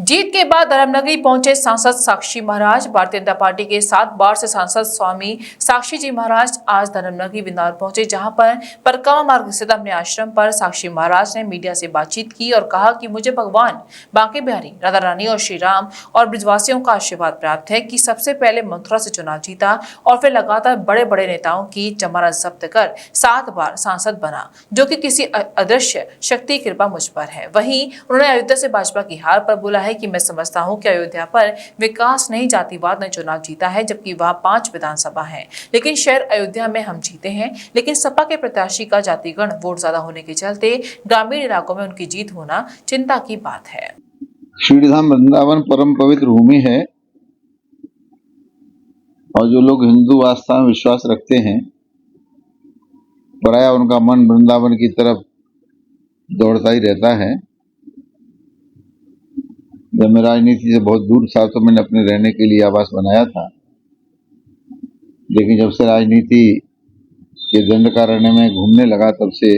जीत के बाद धर्मनगरी पहुंचे सांसद साक्षी महाराज। भारतीय जनता पार्टी के 7 बार से सांसद स्वामी साक्षी जी महाराज आज धर्मनगरी वृंदावन पहुंचे, जहां पर परिक्रमा मार्ग स्थित अपने आश्रम पर साक्षी महाराज ने मीडिया से बातचीत की और कहा कि मुझे भगवान बांके बिहारी, राधा रानी और श्री राम और ब्रजवासियों का आशीर्वाद प्राप्त है कि सबसे पहले मथुरा से चुनाव जीता और फिर लगातार बड़े बड़े नेताओं की जमानत जब्त कर 7 बार सांसद बना, जो कि किसी अदृश्य शक्ति की कृपा मुझ पर है। वहीं उन्होंने अयोध्या से भाजपा की हार पर बोला है कि मैं समझता हूं कि अयोध्या पर विकास नहीं, जातिवाद ने चुनाव जीता है, जबकि वहां 5 विधानसभा हैं, लेकिन शहर अयोध्या में हम जीते हैं। लेकिन सपा के प्रत्याशी का जातिगण वोट ज्यादा होने के चलते ग्रामीण इलाकों में उनकी जीत होना चिंता की बात है। श्रीधाम वृंदावन परम पवित्र भूमि है और जो लोग हिंदू आस्था में विश्वास रखते हैं, प्रायः उनका मन वृंदावन की तरफ दौड़ता ही रहता है। जब मैं राजनीति से बहुत दूर था तो मैंने अपने रहने के लिए आवास बनाया था, लेकिन जब से राजनीति के दंडकारण्य में घूमने लगा तब से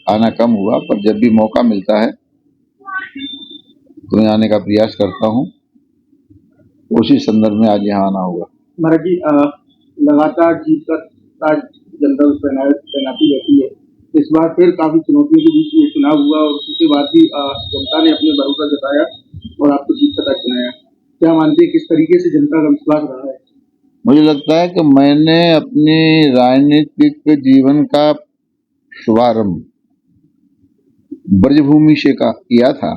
आना कम हुआ। पर जब भी मौका मिलता है तो मैं आने का प्रयास करता हूँ। उसी संदर्भ में आज यहाँ आना होगा। महाराज जी, लगातार जीत का ताज जनता तैनाती रहती है। इस बार फिर काफी चुनौतियों के बीच ये चुनाव हुआ और उसके बाद भी जनता ने अपने भरोसा जताया और आपको जीत का ताज बनाया। क्या मानते हैं किस तरीके से जनता का विश्वास रहा है? मुझे लगता है कि मैंने अपने राजनीतिक जीवन का शुभारंभ ब्रजभूमि से किया था,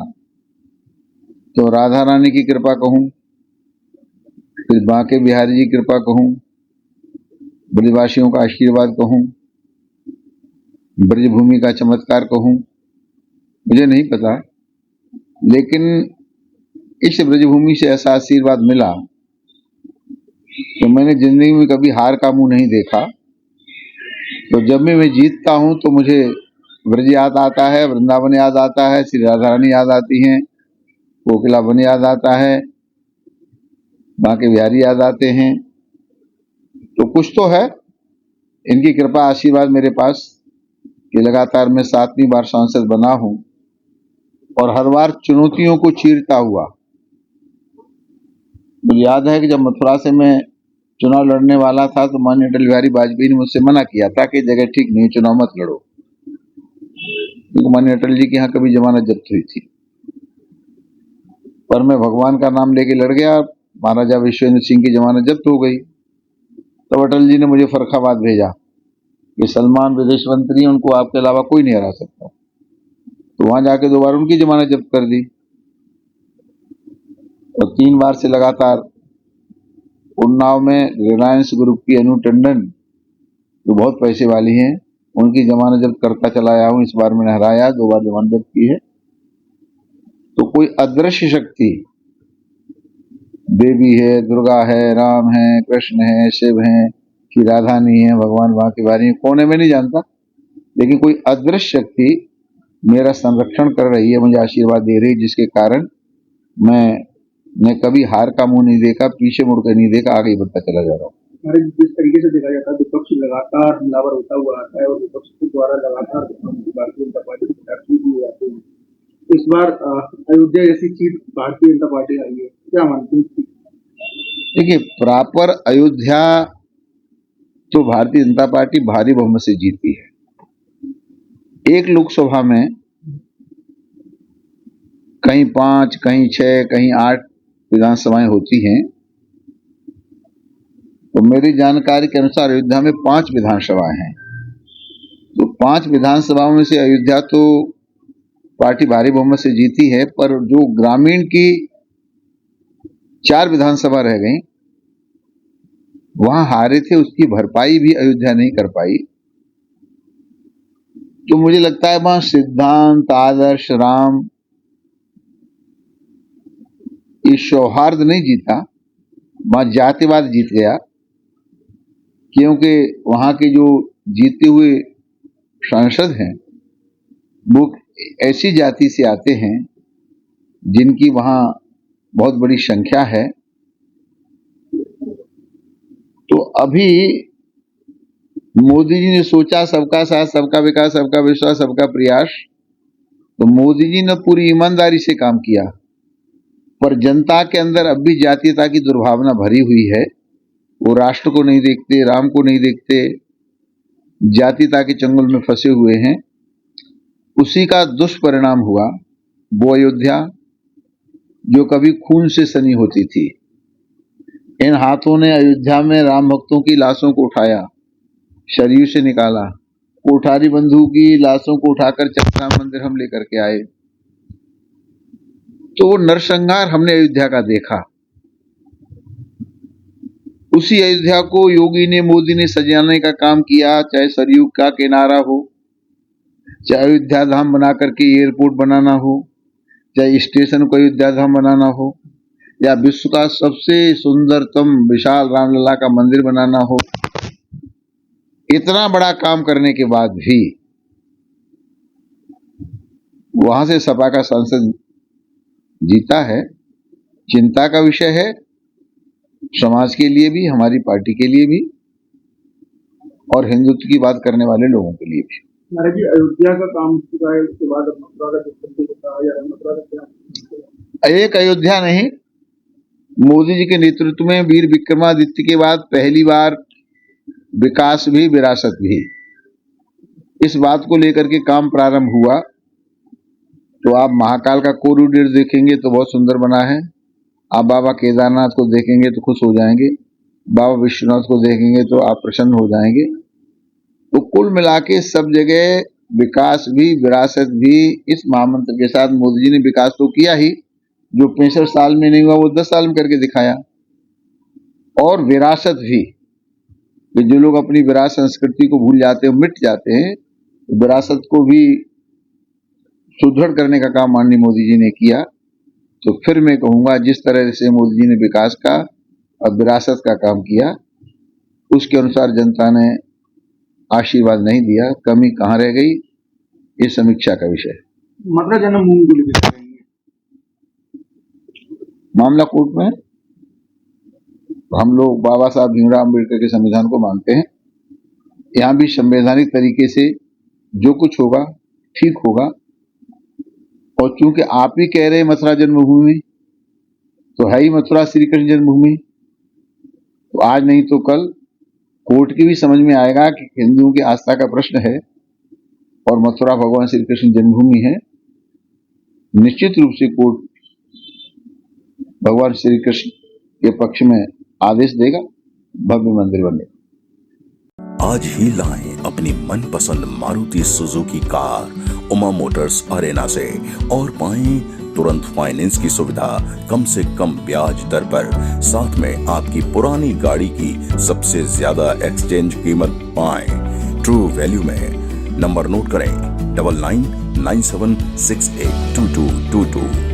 तो राधा रानी की कृपा कहूँ, फिर बांके बिहारी जी की कृपा कहूँ, ब्रजवासियों का आशीर्वाद कहूँ, ब्रजभूमि का चमत्कार कहूँ, मुझे नहीं पता, लेकिन इस ब्रजभूमि से ऐसा आशीर्वाद मिला तो मैंने जिंदगी में कभी हार का मुंह नहीं देखा। तो जब भी मैं जीतता हूं तो मुझे ब्रज याद आता है, वृंदावन याद आता है, श्री राधा रानी याद आती हैं, कोकिला वन याद आता है, बांके बिहारी याद आते हैं। तो कुछ तो है इनकी कृपा आशीर्वाद मेरे पास कि लगातार मैं 7वीं बार सांसद बना हूं और हर बार चुनौतियों को चीरता हुआ। मुझे याद है कि जब मथुरा से मैं चुनाव लड़ने वाला था तो माननीय अटल बिहारी वाजपेयी ने मुझसे मना किया था कि जगह ठीक नहीं, चुनाव मत लड़ो, क्योंकि माननीय अटल जी के यहाँ कभी जमानत जब्त हुई थी। पर मैं भगवान का नाम लेके लड़ गया, महाराजा विश्वेंद्र सिंह की जमानत जब्त हो गई। तब अटल जी ने मुझे फर्रुखाबाद भेजा कि सलमान विदेश मंत्री, उनको आपके अलावा कोई नहीं हरा सकता। तो वहां जाके 2 बार उनकी जमानत जब्त कर दी और 3 बार से लगातार उन्नाव में रिलायंस ग्रुप की अनु टंडन, जो बहुत पैसे वाली हैं, उनकी जमानत जब्त करता चला आया हूं। इस बार मैंने हराया, 2 बार जमानत जब्त की है। तो कोई अदृश्य शक्ति, देवी है, दुर्गा है, राम है, कृष्ण है, शिव है, कि राधा नहीं है, भगवान बांके बिहारी, कौन है मैं नहीं जानता, लेकिन कोई अदृश्य शक्ति मेरा संरक्षण कर रही है, मुझे आशीर्वाद दे रही है, जिसके कारण मैं कभी हार का मुंह नहीं देखा, पीछे मुड़कर नहीं देखा, आगे ही बढ़ता चला जा रहा हूँ। जिस तरीके से देखा जाता है विपक्ष लगातार हमलावर होता हुआ आता है और विपक्ष के द्वारा लगातार भारतीय जनता पार्टी की जाती है। इस बार अयोध्या जैसी चीज भारतीय जनता पार्टी आई है, क्या मानती है? देखिए, प्रॉपर अयोध्या तो भारतीय जनता पार्टी भारी बहुमत से जीती है। एक लोकसभा में कहीं 5, कहीं 6, कहीं 8 विधानसभाएं होती हैं। तो मेरी जानकारी के अनुसार अयोध्या में 5 विधानसभाएं हैं। तो 5 विधानसभाओं में से अयोध्या तो पार्टी भारी बहुमत से जीती है, पर जो ग्रामीण की 4 विधानसभा रह गई, वहां हारे थे, उसकी भरपाई भी अयोध्या नहीं कर पाई। तो मुझे लगता है वहां सिद्धांत, आदर्श, राम, ये सौहार्द नहीं जीता, वहां जातिवाद जीत गया। क्योंकि वहां के जो जीते हुए सांसद हैं वो ऐसी जाति से आते हैं जिनकी वहां बहुत बड़ी संख्या है। तो अभी मोदी जी ने सोचा सबका साथ, सबका विकास, सबका विश्वास, सबका प्रयास। तो मोदी जी ने पूरी ईमानदारी से काम किया पर जनता के अंदर अब भी जातीयता की दुर्भावना भरी हुई है। वो राष्ट्र को नहीं देखते, राम को नहीं देखते, जातीयता के चंगुल में फंसे हुए हैं। उसी का दुष्परिणाम हुआ वो अयोध्या जो कभी खून से सनी होती थी। इन हाथों ने अयोध्या में राम भक्तों की लाशों को उठाया, शरीर से निकाला, कोठारी बंधु की लाशों को उठाकर चक्रराम मंदिर हम लेकर के आए। तो वो नरसंहार हमने अयोध्या का देखा। उसी अयोध्या को योगी ने, मोदी ने सजाने का काम किया, चाहे सरयू का किनारा हो, चाहे अयोध्या धाम बना करके एयरपोर्ट बनाना हो, चाहे स्टेशन को अयोध्या धाम बनाना हो, या विश्व का सबसे सुंदरतम विशाल रामलला का मंदिर बनाना हो। इतना बड़ा काम करने के बाद भी वहां से सपा का सांसद जीता है। चिंता का विषय है समाज के लिए भी, हमारी पार्टी के लिए भी, और हिंदुत्व की बात करने वाले लोगों के लिए भी। महाराज जी, अयोध्या का काम चुका है, उसके बाद अब मथुरा का जो होता है या मथुरा का क्या? एक अयोध्या नहीं, मोदी जी के नेतृत्व में वीर विक्रमादित्य के बाद पहली बार विकास भी, विरासत भी, इस बात को लेकर के काम प्रारंभ हुआ। तो आप महाकाल का कॉरिडोर देखेंगे तो बहुत सुंदर बना है। आप बाबा केदारनाथ को देखेंगे तो खुश हो जाएंगे, बाबा विश्वनाथ को देखेंगे तो आप प्रसन्न हो जाएंगे। तो कुल मिला के सब जगह विकास भी, विरासत भी, इस महामंत्र के साथ मोदी जी ने विकास तो किया ही, जो 65 साल में नहीं हुआ वो 10 साल में करके दिखाया। और विरासत भी, कि जो लोग अपनी विरासत संस्कृति को भूल जाते हैं, मिट जाते हैं, विरासत को भी सुदृढ़ करने का काम माननीय मोदी जी ने किया। तो फिर मैं कहूंगा जिस तरह से मोदी जी ने विकास का और विरासत का काम किया, उसके अनुसार जनता ने आशीर्वाद नहीं दिया। कमी कहाँ रह गई, ये समीक्षा का विषय है। मथुरा जन्मभूमि को लेकर मामला कोर्ट में है। हम लोग बाबा साहब भीमराव अम्बेडकर के संविधान को मानते हैं। यहाँ भी संवैधानिक तरीके से जो कुछ होगा ठीक होगा। और चूंकि आप ही कह रहे हैं मथुरा जन्मभूमि, तो है ही मथुरा श्री कृष्ण जन्मभूमि। तो आज नहीं तो कल कोर्ट की भी समझ में आएगा कि हिंदुओं की आस्था का प्रश्न है और मथुरा भगवान श्री कृष्ण जन्मभूमि है। निश्चित रूप से कोर्ट भगवान श्री कृष्ण के पक्ष में आदेश देगा, भव्य मंदिर बनेगा। आज ही लाएं अपनी मनपसंद Maruti Suzuki car Uma Motors Arena से और पाएं तुरंत फाइनेंस की सुविधा कम से कम ब्याज दर पर। साथ में आपकी पुरानी गाड़ी की सबसे ज्यादा एक्सचेंज कीमत पाएं ट्रू वैल्यू में। नंबर नोट करें 9997682222।